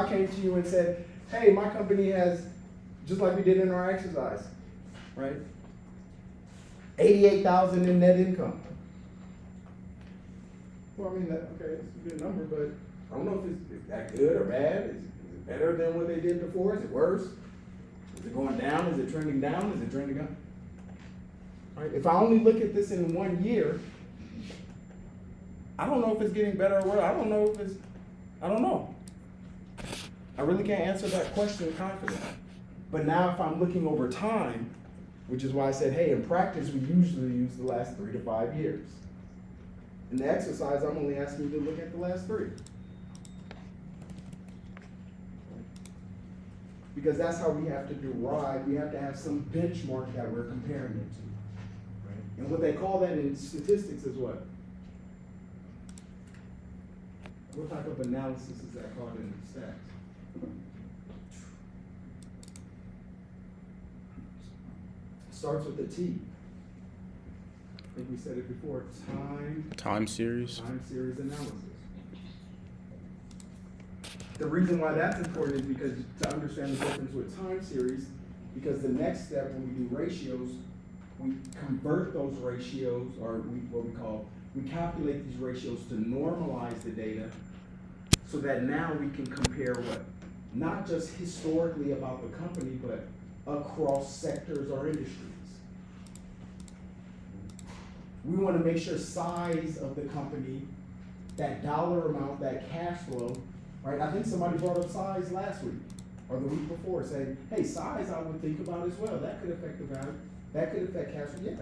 I came to you and said, hey, my company has, just like we did in our exercise, right? 88,000 in net income. Well, I mean, okay, it's a good number, but I don't know if it's that good or bad. Is it better than what they did before? Is it worse? Is it going down? Is it trending down? Is it trending up? Right? If I only look at this in 1 year, I don't know if it's getting better or worse. I don't know. I really can't answer that question confidently. But now if I'm looking over time, which is why I said, hey, in practice, we usually use the last 3 to 5 years. In the exercise, I'm only asking you to look at the last 3. Because that's how we have to derive, we have to have some benchmark that we're comparing it to. Right? And what they call that in statistics is what? What type of analysis is that called in stats? Starts with a T. I think we said it before. Time series analysis. The reason why that's important is because to understand the difference with time series, because the next step when we do ratios, we convert those ratios, or we calculate these ratios to normalize the data so that now we can compare what? Not just historically about the company, but across sectors or industries. We want to make sure size of the company, that dollar amount, that cash flow, right? I think somebody brought up size last week or the week before, saying, hey, size I would think about as well. That could affect the value. That could affect cash flow. Yeah.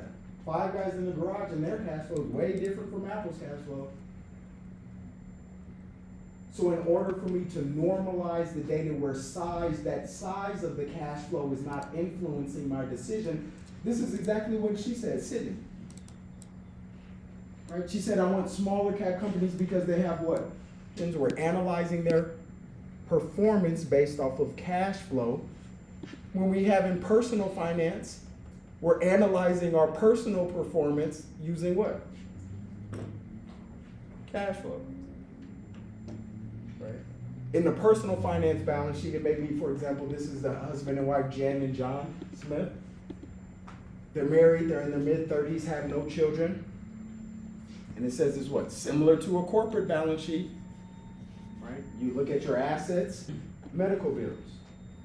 5 guys in the garage and their cash flow is way different from Apple's cash flow. So in order for me to normalize the data where that size of the cash flow is not influencing my decision, this is exactly what she said, Sydney. Right? She said, I want smaller cap companies because they have what? We're analyzing their performance based off of cash flow. When we have in personal finance, we're analyzing our personal performance using what? Cash flow. Right? In the personal finance balance sheet, it may be, for example, this is the husband and wife, Jen and John Smith. They're married, they're in their mid-30s, have no children. And it says it's what? Similar to a corporate balance sheet. Right? You look at your assets, medical bills,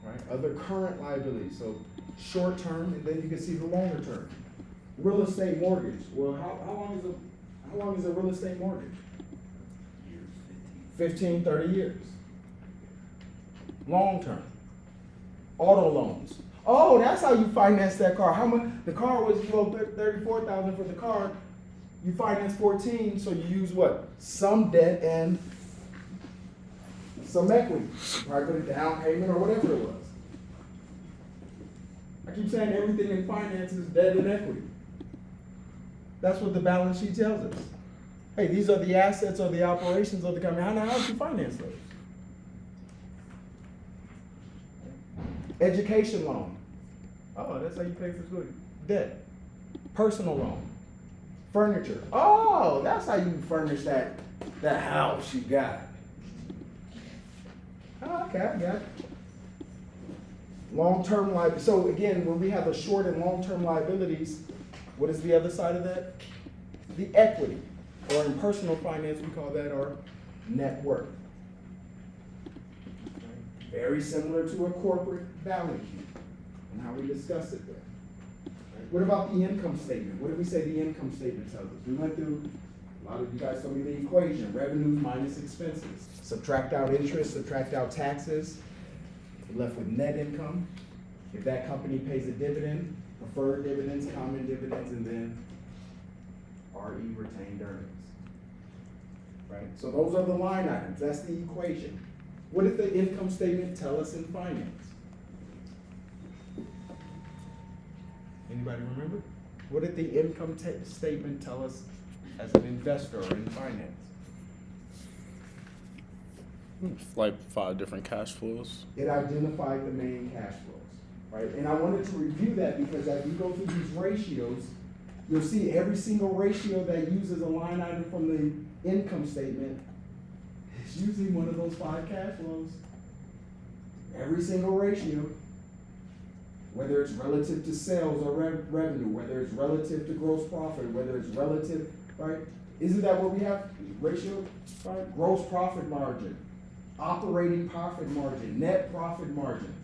right? Other current liabilities, so short term, and then you can see the longer term. Real estate mortgage. Well, how long is a real estate mortgage? 15, 30 years. Long term. Auto loans. Oh, that's how you finance that car. How much? The car was $34,000 for the car. You finance 14, so you use what? Some debt and some equity. Right? Put a down payment or whatever it was. I keep saying everything in finance is debt and equity. That's what the balance sheet tells us. Hey, these are the assets or the operations of the company. How do you finance those? Education loan. Oh, that's how you pay for school. Debt. Personal loan. Furniture. Oh, that's how you furnish that house you got. Oh, okay, I got it. Long-term liability. So again, when we have a short and long-term liabilities, what is the other side of that? The equity. Or in personal finance, we call that our net worth. Very similar to a corporate balance sheet and how we discussed it there. What about the income statement? What did we say the income statement tells us? We went through, a lot of you guys told me the equation, revenues minus expenses. Subtract out interest, subtract out taxes. We're left with net income. If that company pays a dividend, preferred dividends, common dividends, and then RE, retained earnings. Right? So those are the line items. That's the equation. What did the income statement tell us in finance? Anybody remember? What did the income statement tell us as an investor or in finance? Like 5 different cash flows. It identified the main cash flows, right? And I wanted to review that because as we go through these ratios, you'll see every single ratio that uses a line item from the income statement is using one of those 5 cash flows. every single ratio, whether it's relative to sales or revenue, whether it's relative to gross profit, whether it's relative, right? Isn't that what we have? Ratio, right? Gross profit margin, operating profit margin, net profit margin.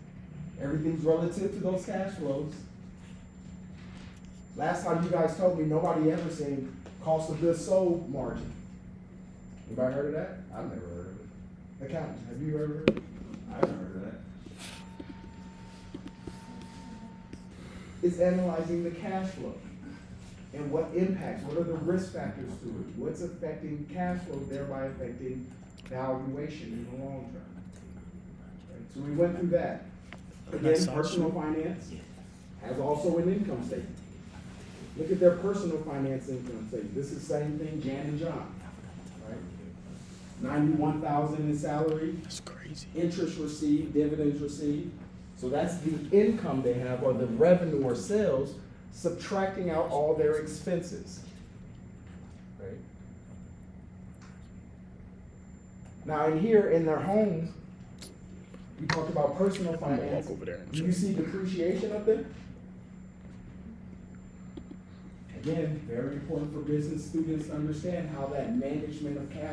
Everything's relative to those cash flows. Last time you guys told me nobody ever seen cost of goods sold margin. Anybody heard of that? I've never heard of it. Accountant, have you ever heard of it? I haven't heard of that. It's analyzing the cash flow and what impacts, what are the risk factors to it, what's affecting cash flow, thereby affecting valuation in the long term. Right? So we went through that. Again, personal finance has also an income statement. Look at their personal finance income statement. This is the same thing, Jan and John, right? 91,000 in salary. That's crazy. Interest Received, dividends received. So that's the income they have, or the revenue or sales, subtracting out all their expenses. Right? Now in here, in their homes, we talked about personal I'm gonna finance. walk over there and Do you check. see depreciation up there? Again, very important for business students to understand how that management of cash